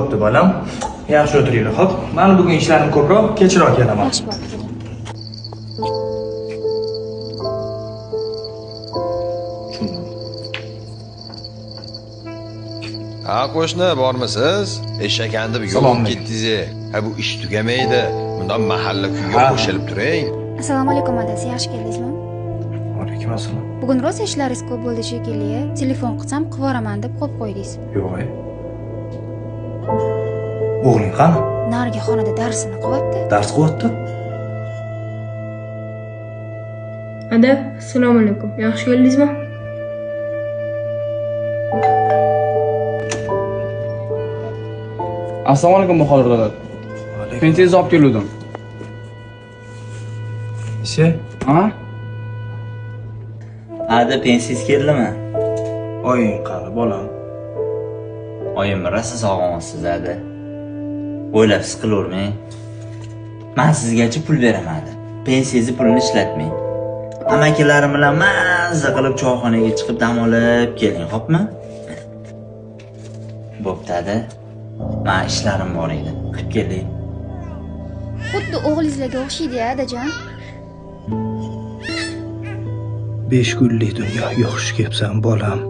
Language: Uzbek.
Bo'pti bolam. Yaxshi o'tiringlar, xo'p. Men bugun ishlarim ko'proq, kechroq kelaman. Yaxshi bo'ldi. Ha qo'shni bormisiz? Eshakandi bir yo'q Salom. ketdingiz. Ha bu ish tugamaydi. Bundan mahalla kuyga Ha. qo'shilib turing. Assalomu alaykum adasi, yaxshi keldingizmi? Alaykum assalom. Bugun rosa ishlaringiz ko'p bo'ldi shekilli. Telefon qilsam qivoraman deb qo'yib qo'ydingiz. Yo'q. O'g'ling qani? Narigi xonada darsini qilyapti. Dars qilyapti? Ada, assalomu alaykum. Yaxshi keldingizmi? Assalomu alaykum muxolirlar. Pensiyangizni olib keldim. Ishi? Ha? Ada pensiyangiz keldimi? Oying qani, bolam? Oyim rosa sog'insiz Ada. O'ylabsiz qilavermang. Men sizgacha pul beraman. Pensiyangizni pulini ishlatmang. Amakilarim bilan mazza qilib choyxonaga chiqib dam olib keling, xo'pmi? Bo'pti Ada. Men ishlarim bor edi. Qilib keling. Xuddi o'g'lingizlarga o'xshaydi-ya, adajon. 5 kunlik dunyoga xush kelibsan, bolam.